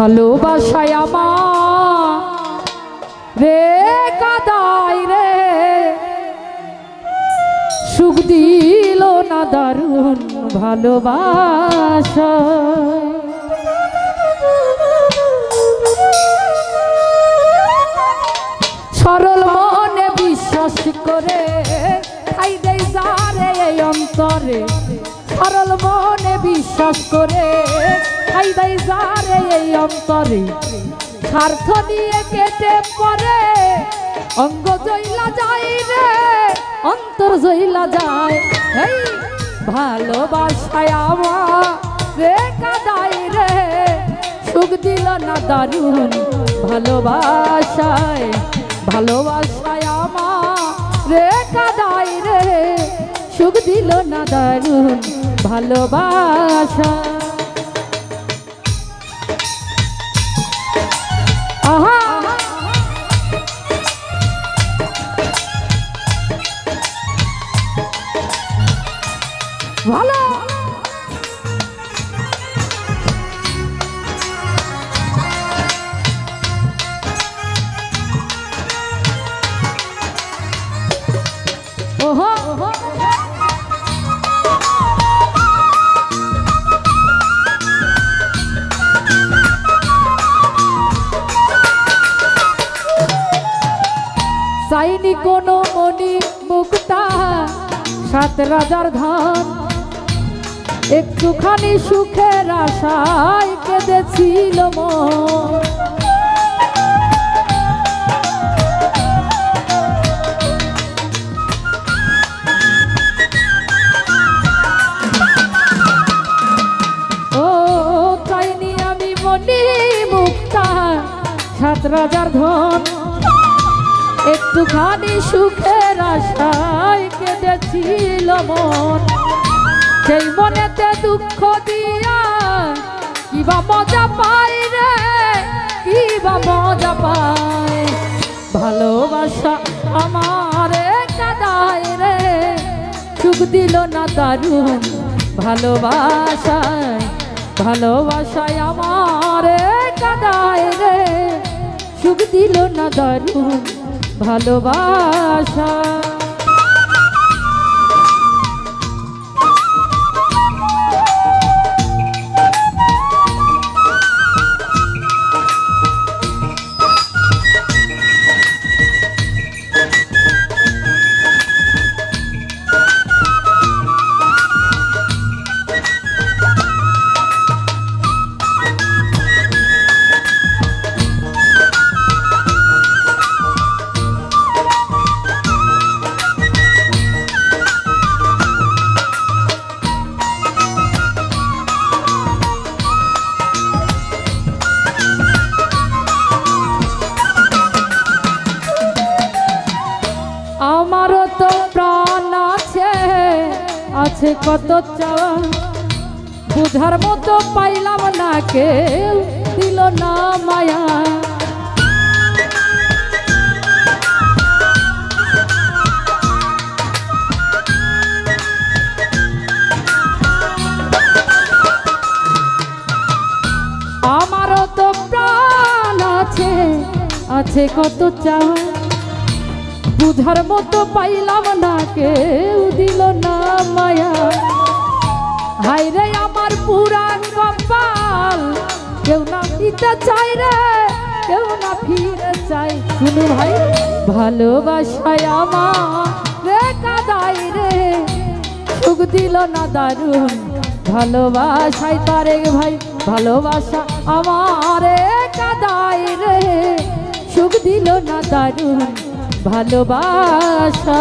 ভালোবাসায় আমার রে কাদাই রে সুখ দিল না দারুণ ভালোবাসা সরল মনে বিশ্বাস করে খাই দেই যারে এই অন্তরে সরল মনে বিশ্বাস করে খাই দেই যারে এই অন্তরে স্বার্থ দিয়ে কেটে পড়ে অঙ্গ জইলা যায় রে অন্তর জইলা যায় এই ভালোবাসায় আমার রে কাদাই রে সুখ দিল না দারুণ ভালোবাসায় ভালোবাসায় আমার রে কাদাই রে সুখ দিল না দারুণ ভালোবাসা আহা ভালো ওহো চাইনি কোনো মনি মুক্তা সাত রাজার ধন একটুখানি সুখের আশায় কেঁদেছিল মন ও চাইনি আমি মনি মুক্তা সাত রাজার ধন একটুখানি সুখের আশায় কেঁদেছিল মন সেই মনেতে দুঃখ দিয়া কিবা মজা পাই রে কিবা মজা পাই ভালোবাসা আমারে কাদায় রে সুখ দিল না দারুণ ভালোবাসায় ভালোবাসায় আমারে কাদায় রে সুখ দিল না দারুণ ভালোবাসা আমারও তো প্রাণ আছে আছে কত চাওয়া বুঝার মতো পাইলাম না কেউ দিল না মায়া আমারও তো প্রাণ আছে আছে কত চাওয়া বুঝার মতো পাইলাম না কেউ দিল না মায়া হাই রে আমার পুরা কপাল কেউ না ফিরতে চাই রে কেউ না ফিরে চাই শুনু ভাই ভালোবাসায় আমার রে কাদাই রে সুখ দিল না দারুণ ভালোবাসায় তারে ভাই ভালোবাসা আমার কাদাই রে সুখ দিল না দারুণ ভালোবাসা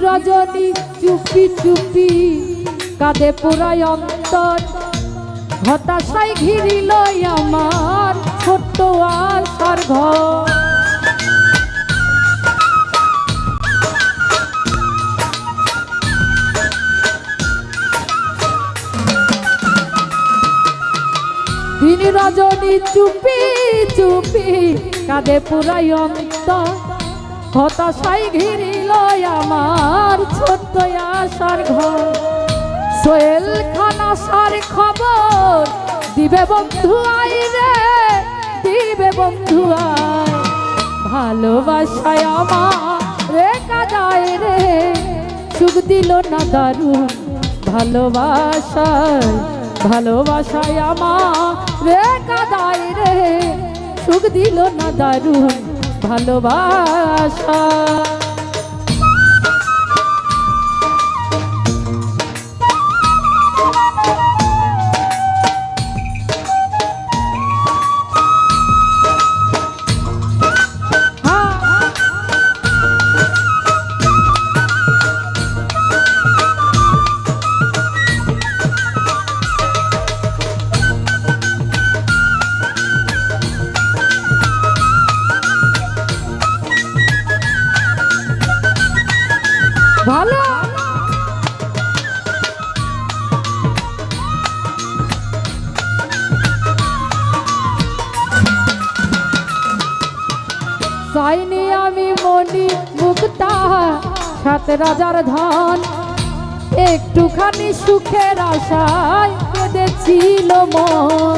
রজনী চুপি চুপি কাঁদে পুরাই অন্তর, হতাশায় ঘিরিল আমার ছোট্ট আশার ঘর। দিন রজনী চুপি চুপি কাঁদে পুরাই অন্তর, হতাশায় ঘিরিল আমার ছোট্ট আশার ঘর। সোহেল খান আসার খবর দিবে বন্ধু আই রে, দিবে বন্ধু আই। ভালোবাসায় আমার রে কাদায় রে, সুখ দিল না দারুণ ভালোবাসায়। ভালোবাসায় আমার রে কাদায় রে, সুখ দিল না দারুণ ভালোবাসা। ভালো চাইনি আমি মনি মুক্তা সাত রাজার ধন, একটুখানি সুখের আশায় কেঁদেছিল মন।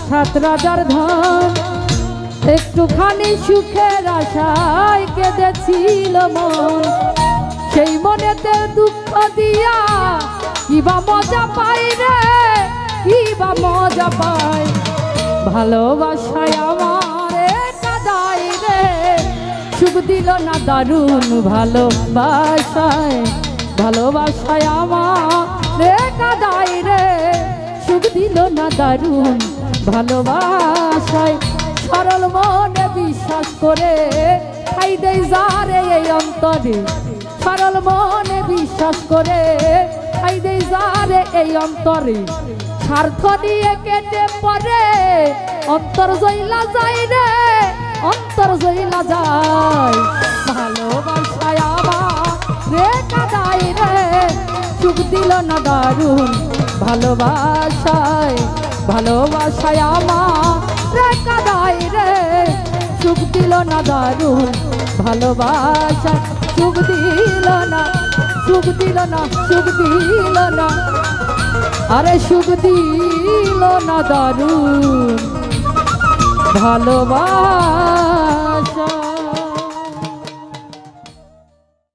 সাত রাজার ধন, একটুখানি সুখের আশায় কেঁদেছিল মন। সেই মনেতে দুঃখ দিয়া কিবা মজা পাই রে, কিবা মজা পাই। ভালোবাসায় আমারে কাদাই রে, সুখ দিল না দারুণ ভালোবাসায়। ভালোবাসায় আমারে কাদাই রে, সুখ দিল না দারুণ ভালোবাসায়। সরল মনে বিশ্বাস করে ঠাই দেই যারে এই অন্তরে, সরল মনে বিশ্বাস করে ঠাই দেই যারে এই অন্তরে। স্বার্থ নিয়ে কেটে পড়ে অন্তর জইলা যায় রে, অন্তর জইলা যায়। ভালোবাসায় আমার রে কাদাই রে, সুখ দিল না দারুণ ভালোবাসায়। ভালোবাসায় আমার রে কাদাই রে, সুখ দিল না দারুণ ভালোবাসা। সুখ দিল না, সুখ দিল না, সুখ দিল না, আরে সুখ দিল না দারুণ ভালোবাসা।